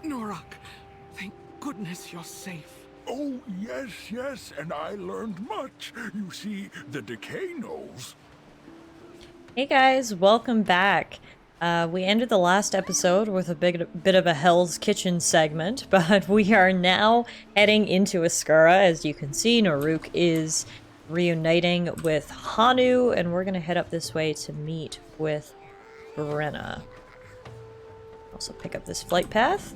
Norak, thank goodness you're safe. Oh, yes, and I learned much. You see, the decay knows. Hey guys, welcome back. We ended the last episode with a bit of a Hell's Kitchen segment, but we are now heading into Iskara. As you can see, Noruk is reuniting with Hanu, and we're gonna head up this way to meet with Brenna. Also pick up this flight path.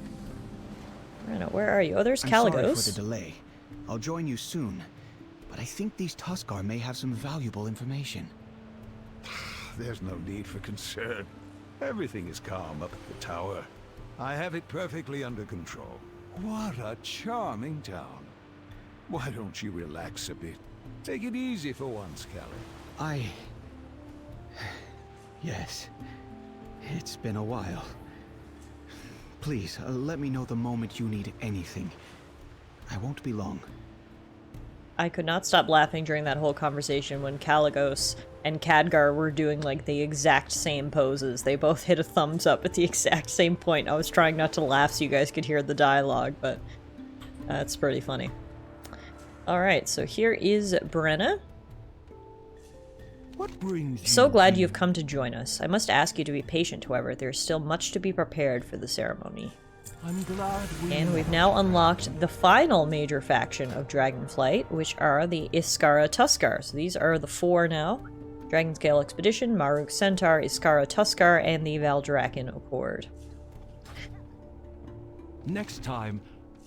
Brenna, where are you? Oh, there's Caligos. I'm sorry for the delay. I'll join you soon, but I think these Tuskar may have some valuable information. There's no need for concern. Everything is calm up at the tower. I have it perfectly under control. What a charming town. Why don't you relax a bit? Take it easy for once, Callie. Yes. It's been a while. Please, let me know the moment you need anything. I won't be long. I could not stop laughing during that whole conversation when Caligos and Khadgar were doing like the exact same poses. They both hit a thumbs up at the exact same point. I was trying not to laugh so you guys could hear the dialogue, but that's pretty funny. Alright, so here is Brenna. What brings you So glad you've come to join us. I must ask you to be patient, however. There's still much to be prepared for the ceremony. I'm glad And we've now unlocked the final major faction of Dragonflight, which are the Iskara Tuskar. So these are the four now. Dragonscale Expedition, Maruk Centaur, Iskara Tuskar, and the Valdrakken Accord. Next time,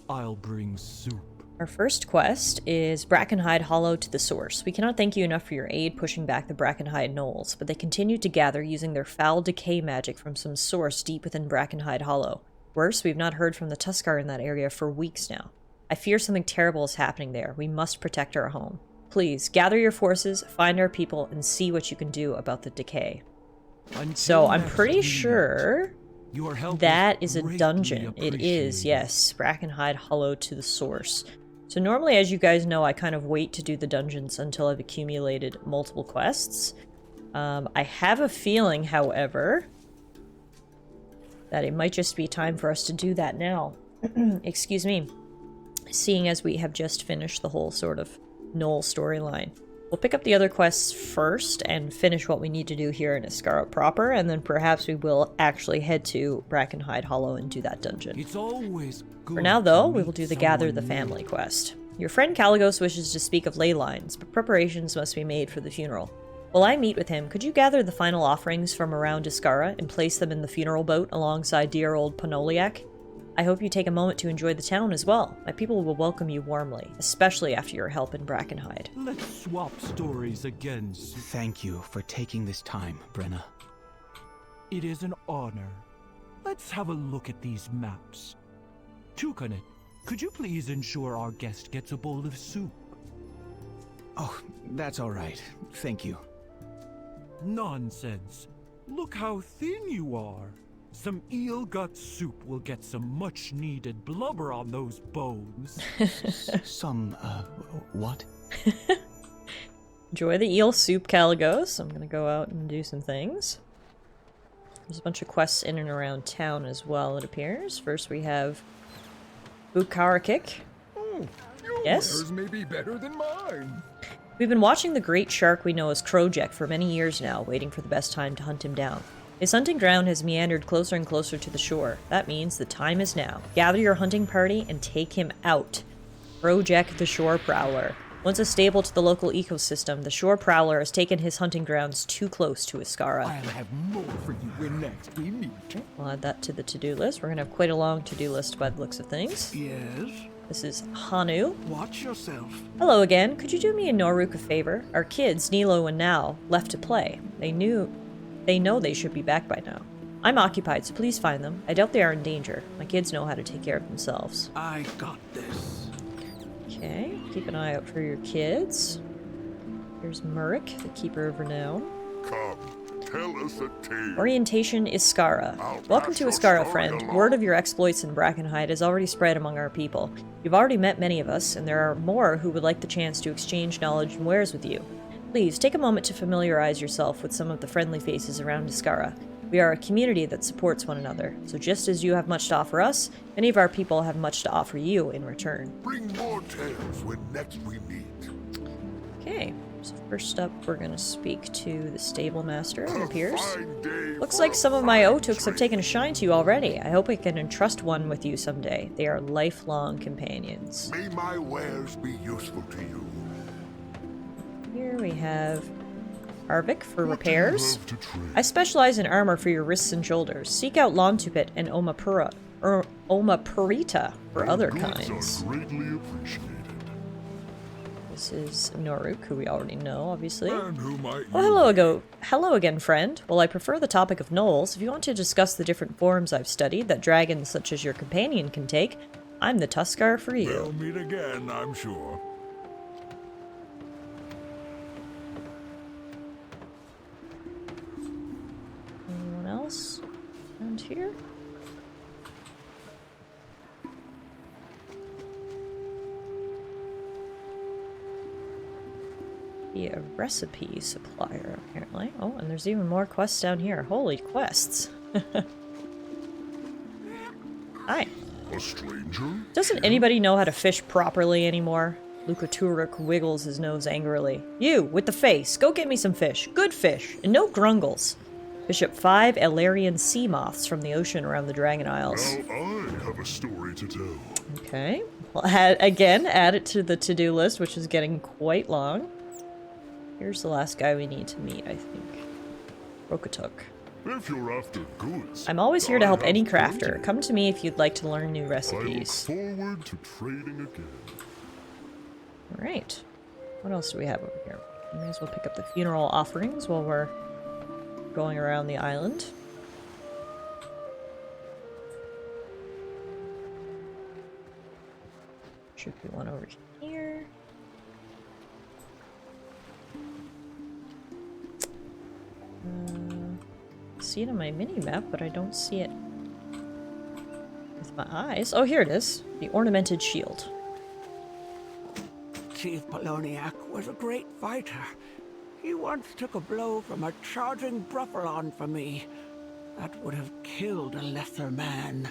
I'll bring soup. Our first quest is Brackenhide Hollow to the Source. We cannot thank you enough for your aid pushing back the Brackenhide gnolls, but they continue to gather using their foul decay magic from some source deep within Brackenhide Hollow. Worse, we've not heard from the Tuskar in that area for weeks now. I fear something terrible is happening there. We must protect our home. Please, gather your forces, find our people, and see what you can do about the decay. So, I'm pretty sure that is a dungeon. It is, yes. Brackenhide Hollow to the Source. So normally, as you guys know, I kind of wait to do the dungeons until I've accumulated multiple quests. I have a feeling, however, that it might just be time for us to do that now. Excuse me. Seeing as we have just finished the whole sort of Gnoll storyline. We'll pick up the other quests first and finish what we need to do here in Iskara proper, and then perhaps we will actually head to Brackenhide Hollow and do that dungeon. It's always good. For now, though, we will do the Gather the Family quest. Your friend Caligos wishes to speak of ley lines, but preparations must be made for the funeral. While I meet with him, could you gather the final offerings from around Iskara and place them in the funeral boat alongside dear old Panoliak? I hope you take a moment to enjoy the town as well. My people will welcome you warmly, especially after your help in Brackenhide. Let's swap stories again. Thank you for taking this time, Brenna. It is an honor. Let's have a look at these maps. Tukanet, could you please ensure our guest gets a bowl of soup? Oh, that's all right. Thank you. Nonsense. Look how thin you are. Some eel gut soup will get some much-needed blubber on those bones. What? Enjoy the eel soup, Caligos. I'm gonna go out and do some things. There's a bunch of quests in and around town as well, it appears. First we have Bukarakik. Yes? Yours may be better than mine. We've been watching the great shark we know as Krojek for many years now, waiting for the best time to hunt him down. His hunting ground has meandered closer and closer to the shore. That means the time is now. Gather your hunting party and take him out. Krojek the Shore Prowler. Once a staple to the local ecosystem, the Shore Prowler has taken his hunting grounds too close to Iskara. I'll have more for you when next we meet. We'll add that to the to-do list. We're going to have quite a long to-do list by the looks of things. Yes? This is Hanu. Watch yourself. Hello again. Could you do me and Noruk a favor? Our kids, Nilo and Nal, left to play. They know they should be back by now. I'm occupied, so please find them. I doubt they are in danger. My kids know how to take care of themselves. I got this. Okay, keep an eye out for your kids. Here's Murik, the Keeper of Renown. Come, tell us a tale. Orientation Iskara. Welcome to Iskara, friend. Word of your exploits in Brackenhide has already spread among our people. You've already met many of us, and there are more who would like the chance to exchange knowledge and wares with you. Please, take a moment to familiarize yourself with some of the friendly faces around Iskara. We are a community that supports one another, so just as you have much to offer us, many of our people have much to offer you in return. Bring more tales when next we meet. Okay, so first up we're gonna speak to the stable master, it A appears. fine day Looks for like a some of my fine Otuks have trade. taken a shine to you already. I hope I can entrust one with you someday. They are lifelong companions. May my wares be useful to you. Here we have Arvik for What do you repairs. have to trade? I specialize in armor for your wrists and shoulders. Seek out Lontupit and Omapurita for Your other goods kinds. are greatly appreciated. This is Noruk, who we already know, obviously. And who might Well, you hello again, friend. While I prefer the topic of gnolls, if you want to discuss the different forms I've studied that dragons such as your companion can take, I'm the Tuskar for you. We'll meet again, I'm sure. Anyone else around here? Be a recipe supplier, apparently. Oh, and there's even more quests down here. Holy quests. Hi. A stranger? Doesn't anybody know how to fish properly anymore? Lukaturuk wiggles his nose angrily. You, with the face, go get me some fish. Good fish, and no grungles. Fish up 5 Elarian sea moths from the ocean around the Dragon Isles. Now I have a story to tell. Okay. Well, add it to the to-do list, which is getting quite long. Here's the last guy we need to meet, I think. Rokatuk. If you're after goods, I'm always here to I help have any crafter. plenty. Come to me if you'd like to learn new I look recipes. forward to trading again. Alright. What else do we have over here? We may as well pick up the funeral offerings while we're going around the island. Should be one over here. See it on my mini-map, but I don't see it with my eyes. Oh, here it is. The ornamented shield. Chief Poloniac was a great fighter. He once took a blow from a charging Bruffalon for me. That would have killed a lesser man.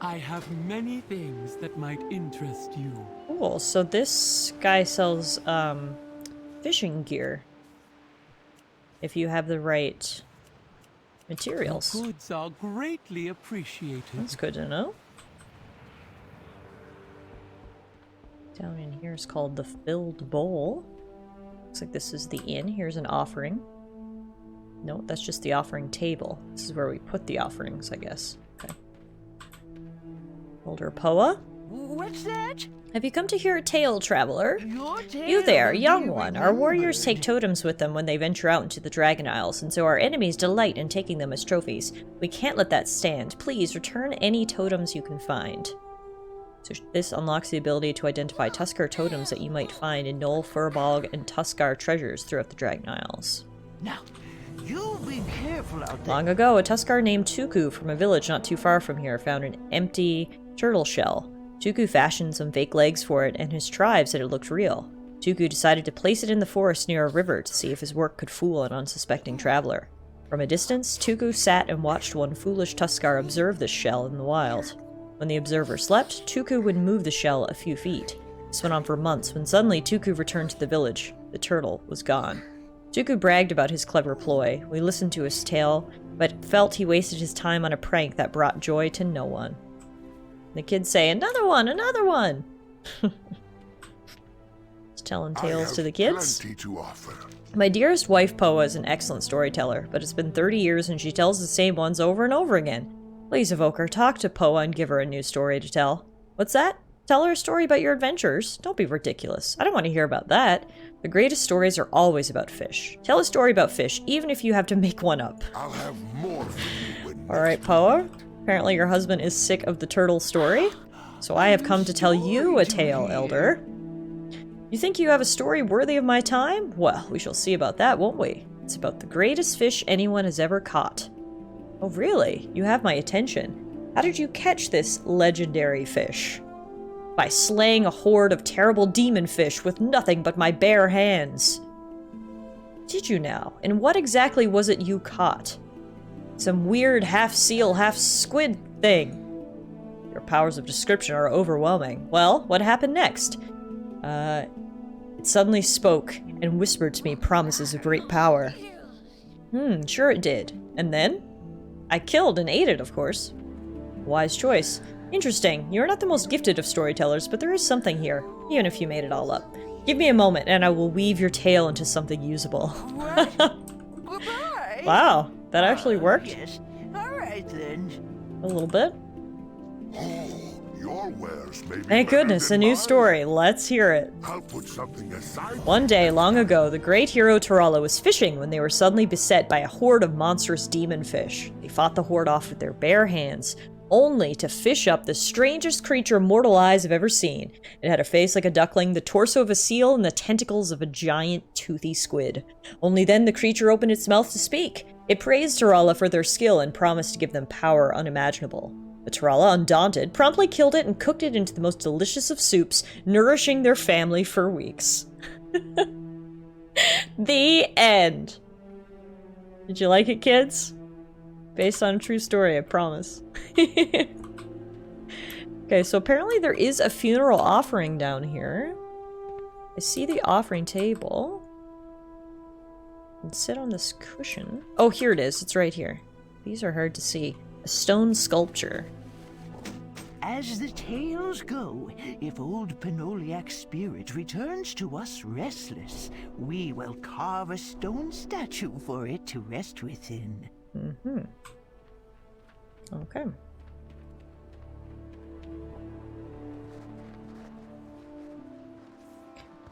I have many things that might interest you. Cool. So this guy sells fishing gear. If you have the right materials. Goods are greatly appreciated. That's good to know. Down in here is called the Filled Bowl. Looks like this is the inn. Here's an offering. No, that's just the offering table. This is where we put the offerings, I guess. Okay. Older Poa. What's that? Have you come to hear a tale, traveler? Your tale You there, will young be one. Our warriors remembered. take totems with them when they venture out into the Dragon Isles, and so our enemies delight in taking them as trophies. We can't let that stand. Please return any totems you can find. So this unlocks the ability to identify Tuskar totems that you might find in Knoll, Furbog, and Tuskar treasures throughout the Dragon Isles. Now, you be careful out there. Long ago, a Tuskar named Tuku from a village not too far from here found an empty turtle shell. Tuku fashioned some fake legs for it, and his tribe said it looked real. Tuku decided to place it in the forest near a river to see if his work could fool an unsuspecting traveler. From a distance, Tuku sat and watched one foolish Tuskar observe this shell in the wild. When the observer slept, Tuku would move the shell a few feet. This went on for months, when suddenly Tuku returned to the village. The turtle was gone. Tuku bragged about his clever ploy. We listened to his tale, but felt he wasted his time on a prank that brought joy to no one. The kids say, "Another one! Another one!" He's telling tales to the kids. Plenty to offer. My dearest wife, Poa, is an excellent storyteller, but it's been 30 years and she tells the same ones over and over again. Please, Evoker, talk to Poa and give her a new story to tell. What's that? Tell her a story about your adventures? Don't be ridiculous. I don't want to hear about that. The greatest stories are always about fish. Tell a story about fish, even if you have to make one up. I'll have more for you when Alright, Poa. Apparently your husband is sick of the turtle story, so I have come to tell you a tale, Elder. You think you have a story worthy of my time? Well, we shall see about that, won't we? It's about the greatest fish anyone has ever caught. Oh, really? You have my attention. How did you catch this legendary fish? By slaying a horde of terrible demon fish with nothing but my bare hands. Did you now? And what exactly was it you caught? Some weird half-seal, half-squid thing. Your powers of description are overwhelming. Well, what happened next? It suddenly spoke and whispered to me promises of great power. Sure it did. And then? I killed and ate it, of course. Wise choice. Interesting. You're not the most gifted of storytellers, but there is something here, even if you made it all up. Give me a moment, and I will weave your tale into something usable. Goodbye. Wow, that actually worked. Yes. All right then. A little bit. Oh, your wares may be Thank better goodness, a than new mine. story. Let's hear it. I'll put something aside. One day, long ago, the great hero Tallara was fishing when they were suddenly beset by a horde of monstrous demon fish. They fought the horde off with their bare hands, only to fish up the strangest creature mortal eyes have ever seen. It had a face like a duckling, the torso of a seal, and the tentacles of a giant toothy squid. Only then the creature opened its mouth to speak. It praised Tallara for their skill and promised to give them power unimaginable. But Tallara, undaunted, promptly killed it and cooked it into the most delicious of soups, nourishing their family for weeks. The end. Did you like it, kids? Based on a true story, I promise. Okay, so apparently there is a funeral offering down here. I see the offering table. And sit on this cushion. Oh, here it is. It's right here. These are hard to see. A stone sculpture. As the tales go, if old Pinoliac's spirit returns to us restless, we will carve a stone statue for it to rest within. Okay.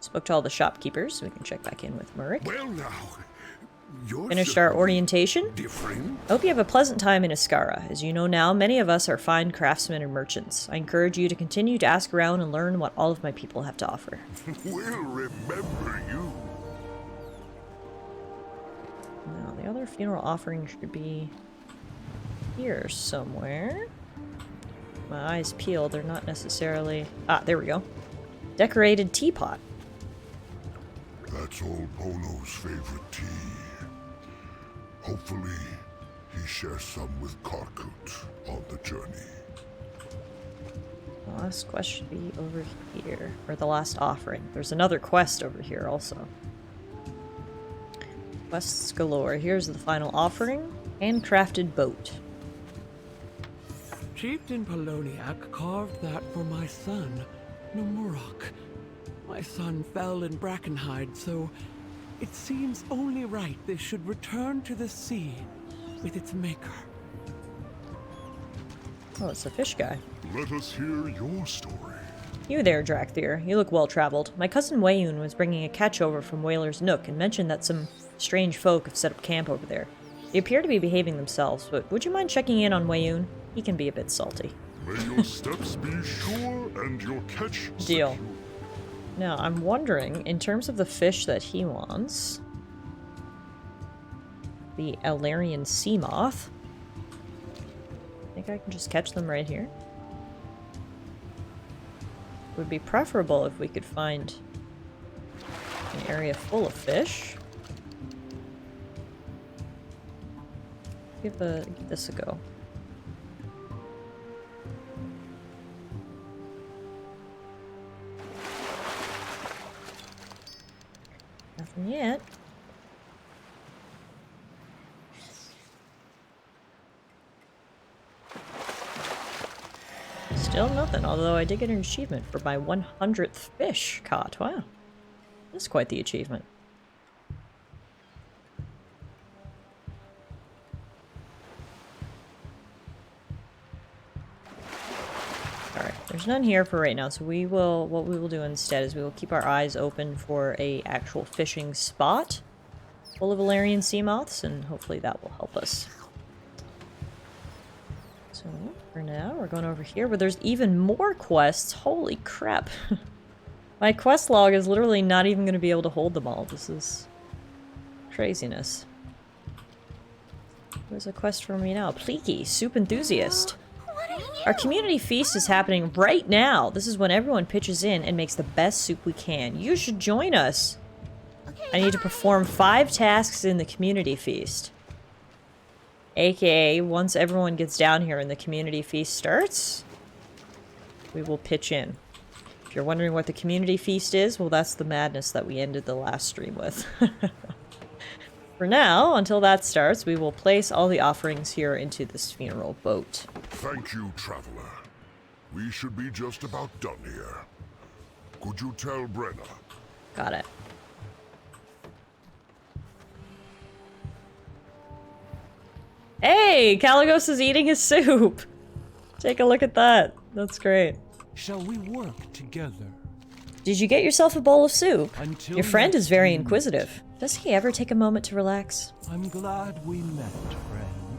Spoke to all the shopkeepers, so we can check back in with Murik. Well now, you're Finished our orientation. different. I hope you have a pleasant time in Iskara. As you know now, many of us are fine craftsmen and merchants. I encourage you to continue to ask around and learn what all of my people have to offer. We'll remember you. Now, the other funeral offering should be here somewhere. My eyes peeled, they're not necessarily... Ah, there we go. Decorated teapot. That's old Bono's favorite tea. Hopefully, he shares some with Karkut on the journey. The last quest should be over here. Or the last offering. There's another quest over here also. Quests galore. Here's the final offering. Handcrafted boat. Chieftain Poloniac carved that for my son, Nomurok. My son fell in Brackenhide, so it seems only right they should return to the sea with its maker. Oh, it's the fish guy. Let us hear your story. You there, Drakthir. You look well-traveled. My cousin Wayun was bringing a catch over from Whaler's Nook and mentioned that some strange folk have set up camp over there. They appear to be behaving themselves, but would you mind checking in on Wayun? He can be a bit salty. May your steps be sure and your catch Deal. secure. Now, I'm wondering, in terms of the fish that he wants... The Alarian sea moth. I think I can just catch them right here. It would be preferable if we could find an area full of fish. Give this a go. Nothing yet. Still nothing, although I did get an achievement for my 100th fish caught. Wow. That's quite the achievement. Alright, there's none here for right now, so what we will do instead is we will keep our eyes open for a actual fishing spot full of Valerian sea moths, and hopefully that will help us. So, for now, we're going over here where there's even more quests. Holy crap. My quest log is literally not even going to be able to hold them all. This is craziness. There's a quest for me now. Pleaky, soup enthusiast. Our community feast is happening right now. This is when everyone pitches in and makes the best soup we can. You should join us. I need to perform 5 tasks in the community feast. AKA, once everyone gets down here and the community feast starts, we will pitch in. If you're wondering what the community feast is, well, that's the madness that we ended the last stream with. For now, until that starts, we will place all the offerings here into this funeral boat. Thank you, traveler. We should be just about done here. Could you tell Brenna? Got it. Hey, Caligos is eating his soup. Take a look at that. That's great. Shall we work together? Did you get yourself a bowl of soup? Until Your friend is next very week. inquisitive. Does he ever take a moment to relax? I'm glad we met, friend.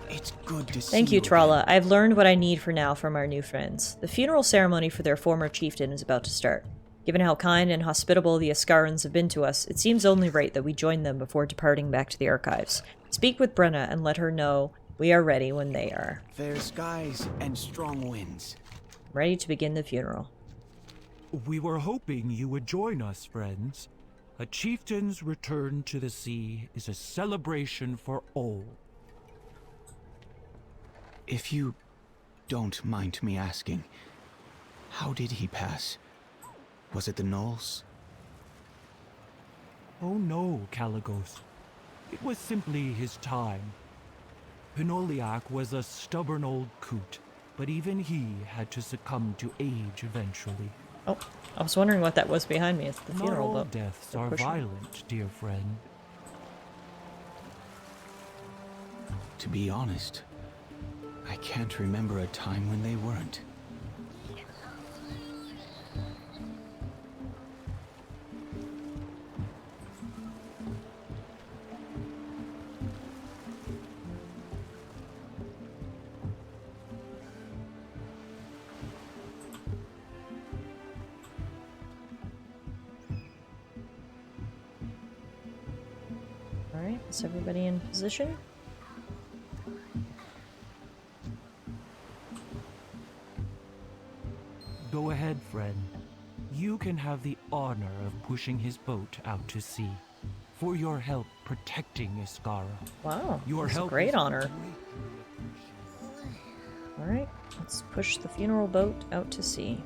It's good to see Thank you, again. Tallara. I've learned what I need for now from our new friends. The funeral ceremony for their former chieftain is about to start. Given how kind and hospitable the Ascarans have been to us, it seems only right that we join them before departing back to the archives. Speak with Brenna and let her know we are ready when they are. Fair skies and strong winds. Ready to begin the funeral. We were hoping you would join us, friends. A chieftain's return to the sea is a celebration for all. If you don't mind me asking, how did he pass? Was it the Knolls? Oh no, Caligos. It was simply his time. Pinoliak was a stubborn old coot, but even he had to succumb to age eventually. Oh, I was wondering what that was behind me. It's the Not funeral all boat. deaths They're are pushing. violent, dear friend. To be honest, I can't remember a time when they weren't. Alright, is everybody in position? Go ahead, friend. You can have the honor of pushing his boat out to sea. For your help protecting Iskara. Wow, Your that's a help great is honor. greatly appreciated. Alright, let's push the funeral boat out to sea.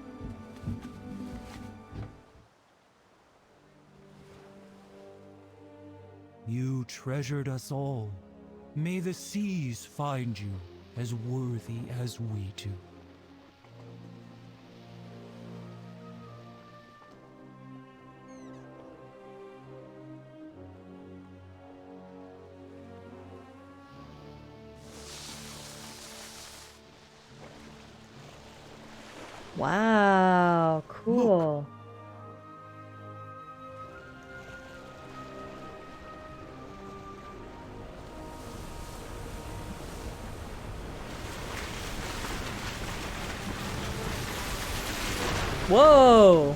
You treasured us all. May the seas find you as worthy as we do. Wow, cool. Whoa!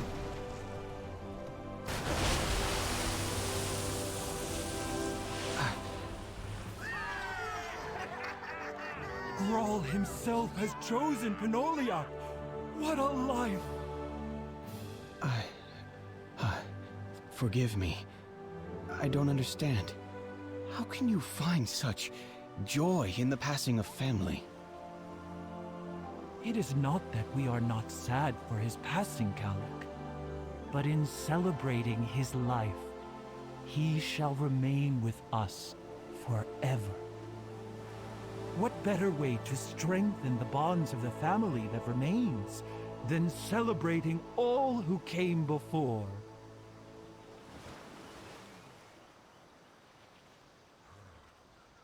Grawl himself has chosen Pinoliak. What a life! Forgive me. I don't understand. How can you find such joy in the passing of family? It is not that we are not sad for his passing, Kalik, but in celebrating his life, he shall remain with us forever. What better way to strengthen the bonds of the family that remains than celebrating all who came before?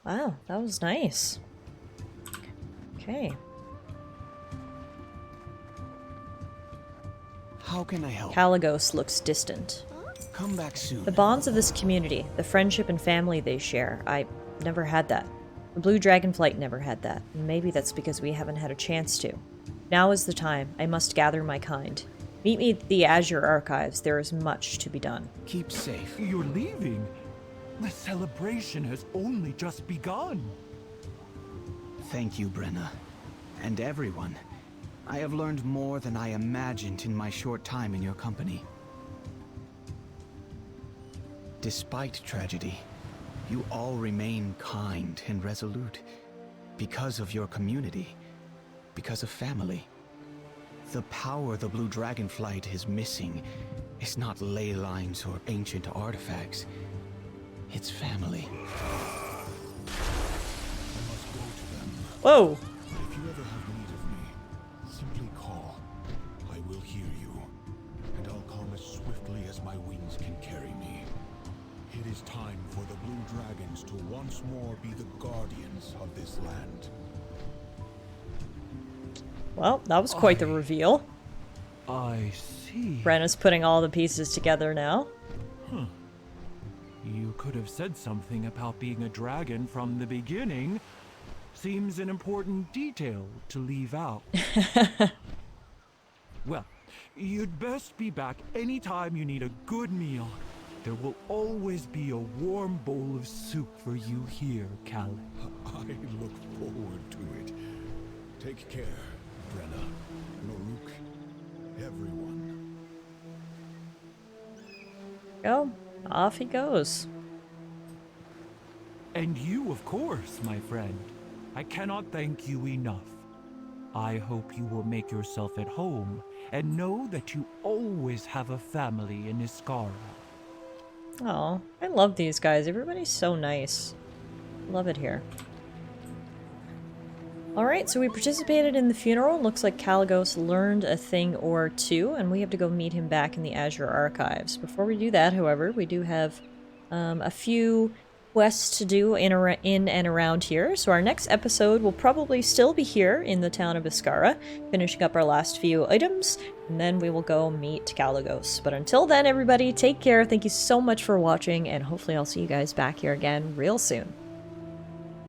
Wow, that was nice. Okay. How can I help? Caligos looks distant. Come back soon. The bonds of this community, the friendship and family they share, I never had that. The Blue Dragonflight never had that. Maybe that's because we haven't had a chance to. Now is the time. I must gather my kind. Meet me at the Azure Archives. There is much to be done. Keep safe. You're leaving? The celebration has only just begun. Thank you, Brenna. And everyone. I have learned more than I imagined in my short time in your company. Despite tragedy, you all remain kind and resolute. Because of your community. Because of family. The power the blue Dragonflight is missing is not ley lines or ancient artifacts. It's family. Whoa! If you ever have need of me, simply call. I will hear you, and I'll come as swiftly as my wings can carry me. It is time for the Blue Dragons to once more be the guardians of this land. Well, that was quite the reveal. I see. Brenna's putting all the pieces together now. You could have said something about being a dragon from the beginning. Seems an important detail to leave out. Well, you'd best be back anytime you need a good meal. There will always be a warm bowl of soup for you here, Callum. I look forward to it. Take care, Brenna, Noruk, everyone. Go. Off he goes. And you, of course, my friend. I cannot thank you enough. I hope you will make yourself at home and know that you always have a family in Iskara. Oh, I love these guys. Everybody's so nice. Love it here. Alright, so we participated in the funeral. Looks like Kalagos learned a thing or two, and we have to go meet him back in the Azure Archives. Before we do that, however, we do have a few quests to do in and around here. So our next episode will probably still be here in the town of Iskara, finishing up our last few items, and then we will go meet Kalagos. But until then, everybody, take care. Thank you so much for watching, and hopefully I'll see you guys back here again real soon.